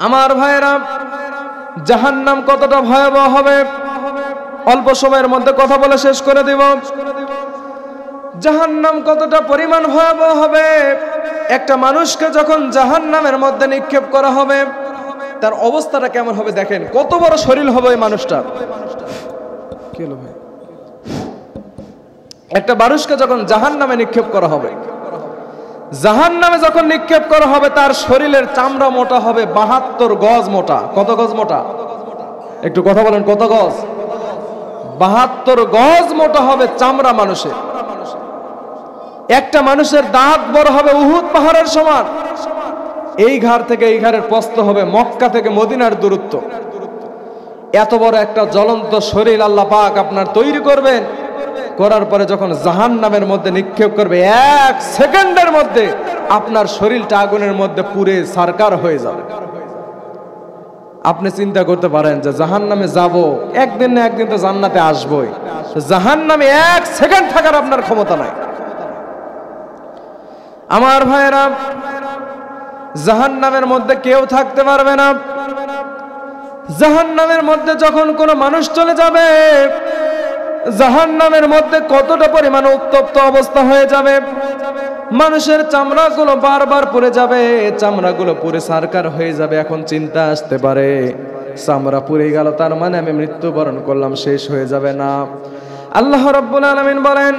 আমার ভাইরা, জাহান্নাম কতটা ভয়াবহ হবে অল্প সময়ের মধ্যে কথা বলে শেষ করে দিব। জাহান্নাম কতটা পরিমাণ ভয়াবহ হবে, একটা মানুষকে যখন জাহান্নামের মধ্যে নিক্ষেপ করা হবে তার অবস্থাটা কেমন হবে দেখেন। কত বড় শরীর হবে ওই মানুষটা। কি হলো ভাই? একটা মানুষকে যখন জাহান্নামে নিক্ষেপ করা হবে, জাহান্নামে যখন নিক্ষেপ করা হবে তার শরীরের চামড়া মোটা হবে 72 গজ মোটা। কত গজ মোটা? একটু কথা বলেন, কত গজ? 72 গজ মোটা হবে চামড়া মানুষের। একটা মানুষের দাঁত বড় হবে উহুদ পাহাড়ের সমান। এই ঘাড় থেকে এই ঘাড়ের প্রস্থ হবে মক্কা থেকে মদিনার দূরত্ব। এত বড় একটা জ্বলন্ত শরীর আল্লাহ পাক আপনার তৈরি করবেন, করার পরে যখন জাহান্নামের মধ্যে নিক্ষেপ করবে 1 সেকেন্ডের মধ্যে আপনার শরীরটা আগুনের মধ্যে পুড়ে ছারখার হয়ে যাবে। আপনি চিন্তা করতে পারেন যে জাহান্নামে যাব, একদিন না একদিন তো জান্নাতে আসবই, জাহান্নামে 1 সেকেন্ড থাকার আপনার ক্ষমতা নাই। আমার ভাইরা, জাহান্নামের মধ্যে কেউ থাকতে পারবে না। জাহান্নামের মধ্যে যখন কোনো মানুষ চলে যাবে, জাহান্নামের মধ্যে কতটা পরিমাণ উত্তপ্ত অবস্থা হয়ে যাবে। মানুষের চামড়াগুলো বারবার পুড়ে যাবে, চামড়াগুলো পুড়ে ছারখার হয়ে যাবে। এখন চিন্তা আসতে পারে, চামড়া পুড়ে গেল তার মানে আমি মৃত্যুবরণ করলাম, শেষ হয়ে যাবে না। আল্লাহ রাব্বুল আলামিন বলেন,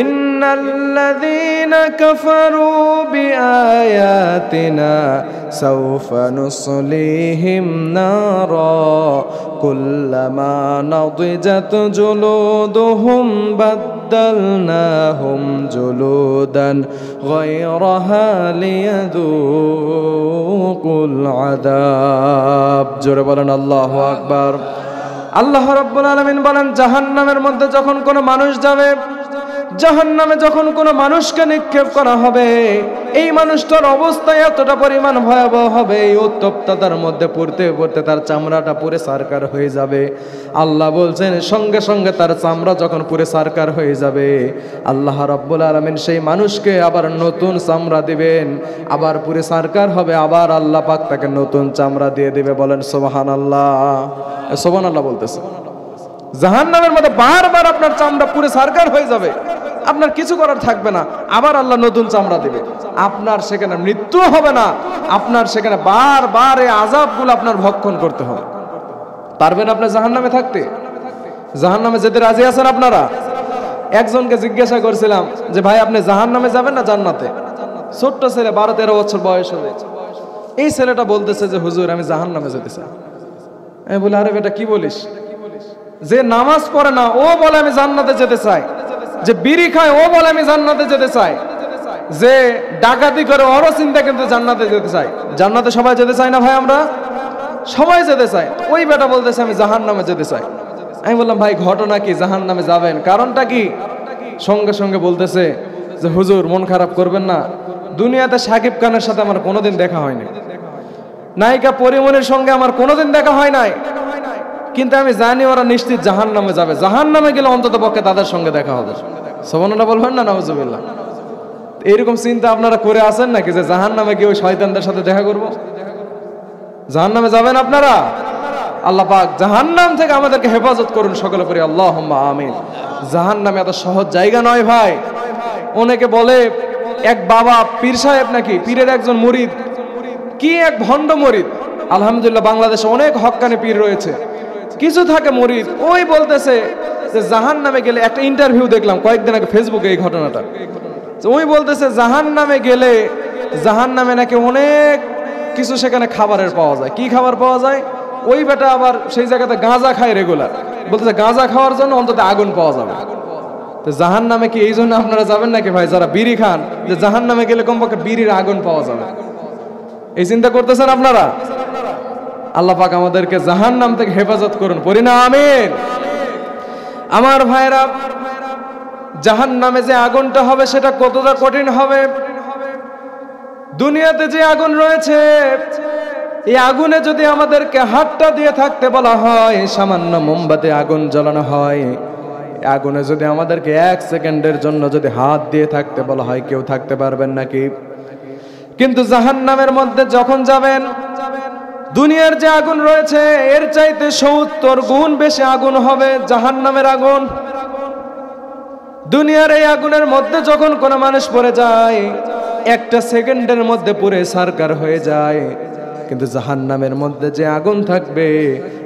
ইন্নাল্লাযীনা কাফারু বিআয়াতিনা সাওফা নুসলিহিম নারা কুল্লামা নাদিজাত জুলুদুহুম বাদদালনাহুম জুলুদান গায়রাহা লিয়াযুকুল আযাব। জোরে বলেন আল্লাহু আকবার। আল্লাহ রাব্বুল আলামিন বলেন, জাহান্নামের মধ্যে যখন কোনো মানুষ যাবে, জাহান্নামে যখন কোনো মানুষকে নিক্ষেপ করা হবে, এই মানুষটার অবস্থা এতটা পরিমাণ ভয়াবহ হবে, এই উত্তপ্ততার মধ্যে পড়তে পড়তে তার চামড়াটা পুড়ে ছারখার হয়ে যাবে। আল্লাহ বলছেন, সঙ্গে সঙ্গে তার চামড়া যখন পুড়ে ছারখার হয়ে যাবে, আল্লাহ রাব্বুল আলামিন সেই মানুষকে আবার নতুন চামড়া দিবেন, আবার পুড়ে ছারখার হবে, আবার আল্লাহ পাক তাকে নতুন চামড়া দিয়ে দিবে। বলেন সুবহানাল্লাহ। সুবহানাল্লাহ বলতেছে। জাহান্নামের মধ্যে বারবার আপনার চামড়া পুড়ে ছারখার হয়ে যাবে, আপনার কিছু করার থাকবে না, আবার আল্লাহ নতুন চামড়া দিবে। আপনার সেখানে মৃত্যু হবে না, আপনার সেখানে বারবার এই আযাবগুলো আপনার ভক্ষণ করতে হবে। পারবেন আপনি জাহান্নামে থাকতে? জাহান্নামে যেতে রাজি আছেন আপনারা? একজনকে জিজ্ঞাসা করছিলাম যে ভাই আপনি জাহান্নামে যাবেন না জান্নাতে? ছোট্ট ছেলে, 12-13 বছর বয়স হবে। এই ছেলেটা বলতেছে যে হুজুর আমি জাহান্নামে যেতে চাই। আমি বলি, আরে বেটা কি বলিস? যে নামাজ পড়ে না ও বলে আমি জান্নাতে যেতে চাই, যে বিড়ি খায় ও বলে আমি জান্নাতে যেতে চাই, যে ডাকাতি করে ওরও চিন্তা কিন্তু জান্নাতে যেতে চাই। জান্নাতে সবাই যেতে চাই না ভাই? আমরা সবাই যেতে চাই। ওই বেটা বলতেছে আমি জাহান্নামে যেতে চাই। আমি বললাম ভাই ঘটনা কি, জাহান্নামে যাবেন কারণটা কি? সঙ্গে সঙ্গে বলতেছে যে হুজুর মন খারাপ করবেন না, দুনিয়াতে সাকিব খানের সাথে আমার কোনোদিন দেখা হয়নি, নায়িকা পরিমণির সঙ্গে আমার কোনোদিন দেখা হয় নাই, কিন্তু আমি জানি ওরা নিশ্চিত জাহান্নামে যাবে, জাহান্নামে গেলে অন্তত পক্ষে তাদের সঙ্গে দেখা হবে। সুবহানাল্লাহ বলবেন না? নাউজুবিল্লাহ। এরকম চিন্তা আপনারা করে আছেন নাকি যে জাহান্নামে গিয়ে ওই শয়তানদের সাথে দেখা করব? জাহান্নামে যাবেন আপনারা? আল্লাহ পাক জাহান্নাম থেকে আমাদেরকে হেফাজত করুন, সকলে পড়ি আল্লাহুম্মা আমিন। জাহান্নামে এত সহজ জায়গা নয় ভাই। অনেকে বলে এক বাবা পীর সাহেব নাকি, পীরের একজন মুরিদ, কি এক ভণ্ড মুরিদ। আলহামদুলিল্লাহ বাংলাদেশে অনেক হক্কানি পীর রয়েছে, কিছু থাকে মুরিদ। ওই বলতেছে যে জাহান্নামে গেলে, একটা ইন্টারভিউ দেখলাম কয়েকদিন আগে ফেসবুকে এই ঘটনাটা, ওই বলতেছে জাহান্নামে গেলে, জাহান্নামে নাকি অনেক কিছু সেখানে খাবারের পাওয়া যায়। কি খাবার পাওয়া যায়? ওই বেটা আবার সেই জায়গাতে গাঁজা খায় রেগুলার, বলতেছে গাঁজা খাওয়ার জন্য অন্তত আগুন পাওয়া যাবে। তো জাহান্নামে কি এই জন্য আপনারা যাবেন নাকি ভাই যারা বিড়ি খান, যে জাহান্নামে গেলে কমপক্ষে বিড়ির আগুন পাওয়া যাবে? এই চিন্তা করতেছেন আপনারা? আল্লাহ পাক আমাদেরকে জাহান্নাম থেকে হেফাজত করুন, পড়ি না আমিন। আমার ভাইরা, জাহান্নামে যে আগুনটা হবে সেটা কতটা কঠিন হবে। দুনিয়াতে যে আগুন রয়েছে, এই আগুনে যদি আমাদেরকে হাতটা দিয়ে থাকতে বলা হয়, সামান্য মোমবাতি আগুন জ্বালানো হয়, আগুনে যদি আমাদেরকে 1 সেকেন্ডের জন্য যদি হাত দিয়ে থাকতে বলা হয়, কেউ থাকতে পারবেন নাকি? কিন্তু জাহান্নামের মধ্যে যখন যাবেন, দুনিয়ার যে আগুন রয়েছে এর চাইতে 70 গুণ বেশি আগুন হবে জাহান্নামের আগুন। দুনিয়ার এই আগুনের মধ্যে যখন কোনো মানুষ পড়ে যায় একটা সেকেন্ডের মধ্যে পুরে সারকার হয়ে যায়, কিন্তু জাহান্নামের মধ্যে যে আগুন থাকবে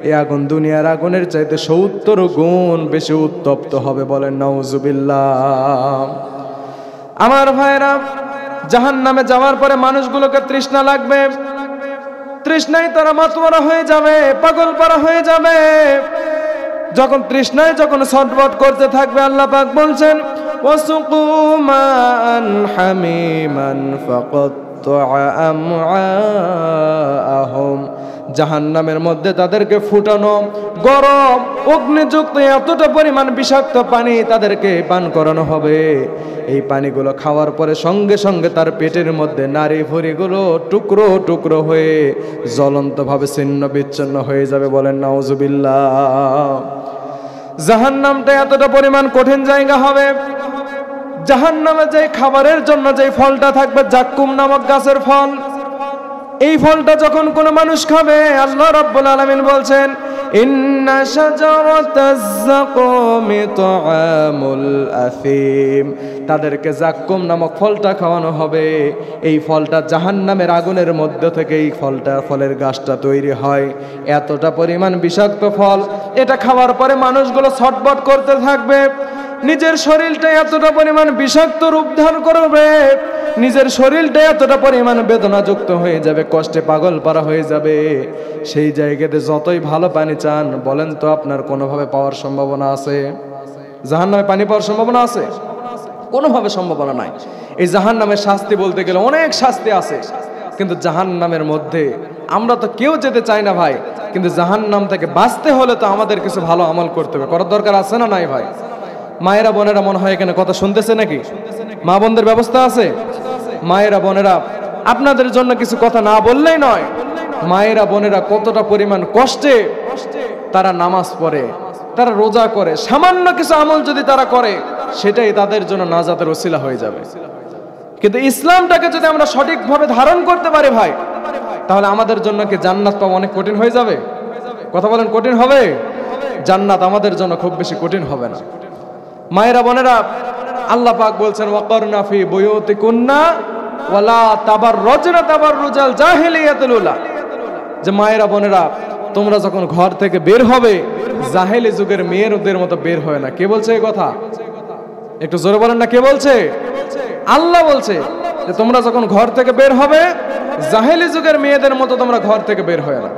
এই আগুন দুনিয়ার আগুনের চাইতে 70 গুণ বেশি উত্তপ্ত হবে। বলেন নাউজুবিল্লাহ। আমার ভাইরা, জাহান্নামে যাওয়ার পরে মানুষগুলোকে তৃষ্ণা লাগবে, তৃষ্ণায় তারা মাতোয়ারা হয়ে যাবে, পাগল পারা হয়ে যাবে। যখন তৃষ্ণায় যখন ছটফট করতে থাকবে, আল্লাহ পাক বলছেন ওয়াসুকু মান হামিমান ফাকাত্তাআ আমআআহুম, জাহান্নামের মধ্যে তাদেরকে ফুটানো গরম অগ্নিযুক্ত এতটা পরিমাণ বিষাক্ত পানি তাদেরকে পান করানো হবে। এই পানিগুলো খাওয়ার পরে সঙ্গে সঙ্গে তার পেটের মধ্যে নারী ভুঁড়িগুলো টুকরো টুকরো হয়ে জ্বলন্তভাবে ছিন্ন বিচ্ছিন্ন হয়ে যাবে। বলেন নাউজুবিল্লাহ। জাহান্নামটা এতটা পরিমাণ কঠিন জায়গা হবে, জাহান্নামে যে খাবারের জন্য যে ফলটা থাকবে জাক্কুম নামক গাছের ফল, এই ফলটা যখন কোনো মানুষ খাবে আল্লাহ রাব্বুল আলামিন বলছেন ইন্না শাজারাতাজ যাকুমি তুআমুল আফিম, তাদেরকে জাক্কুম নামক ফলটা খাওয়ানো হবে। এই ফলটা জাহান্নামের আগুনের মধ্যে থেকে এই ফলের গাছটা তৈরি হয়। এতটা পরিমাণ বিষাক্ত ফল, এটা খাওয়ার পরে মানুষগুলো ছটফট করতে থাকবে, নিজের শরীরটা এতটা পরিমাণ বিষাক্ত রূপ ধারণ করবে, নিজের শরীরটা এতটা পরিমাণ বেদনাযুক্ত হয়ে যাবে, কষ্টে পাগল পারা হয়ে যাবে। সেই জায়গাতে যতই ভালো পানি চান বলেন তো আপনার কোনোভাবে পাওয়ার সম্ভাবনা আছে? জাহান্নামে পানি পাওয়ার সম্ভাবনা আছে? কোনোভাবে সম্ভাবনা নাই। এই জাহান্নামের শাস্তি বলতে গেলে অনেক শাস্তি আছে, কিন্তু জাহান্নামের মধ্যে আমরা তো কেউ যেতে চাই না ভাই, কিন্তু জাহান্নাম থেকে বাঁচতে হলে তো আমাদের কিছু ভালো আমল করতে হবে, করার দরকার আছে না নাই ভাই? মায়েরা বোনেরা মনে হয় এখানে কথা শুনতেছে নাকি? মা বোনদের ব্যবস্থা আছে? মায়েরা বোনেরা, আপনাদের জন্য কিছু কথা না বললেই নয়। মায়েরা বোনেরা কতটা পরিমাণ কষ্টে তারা নামাজ পড়ে, তারা রোজা করে, সামান্য কিছু আমল যদি তারা করে সেটাই তাদের জন্য নাজাতের ওসিলা হয়ে যাবে। কিন্তু ইসলামটাকে যদি আমরা সঠিকভাবে ধারণ করতে পারি ভাই, তাহলে আমাদের জন্য কি জান্নাত পাওয়া অনেক কঠিন হয়ে যাবে? কথা বলেন, কঠিন হবে? জান্নাত আমাদের জন্য খুব বেশি কঠিন হবে না। মায়েরা বোনেরা, আল্লাহ পাক বলছেন ওয়াকারনা ফি বুয়ুতিকুন্না ওয়ালা তাবাররুজনা তাবাররুজাল জাহিলিয়াতুল উলা, যে মায়েরা বোনেরা তোমরা যখন ঘর থেকে বের হবে জাহেলি যুগের মেয়েদের মতো বের হয় না। কে বলছে এই কথা? একটু জোরে বলেন না, কে বলছে? আল্লাহ বলছে যে তোমরা যখন ঘর থেকে বের হবে জাহেলি যুগের মেয়েদের মতো তোমরা ঘর থেকে বের হয় না।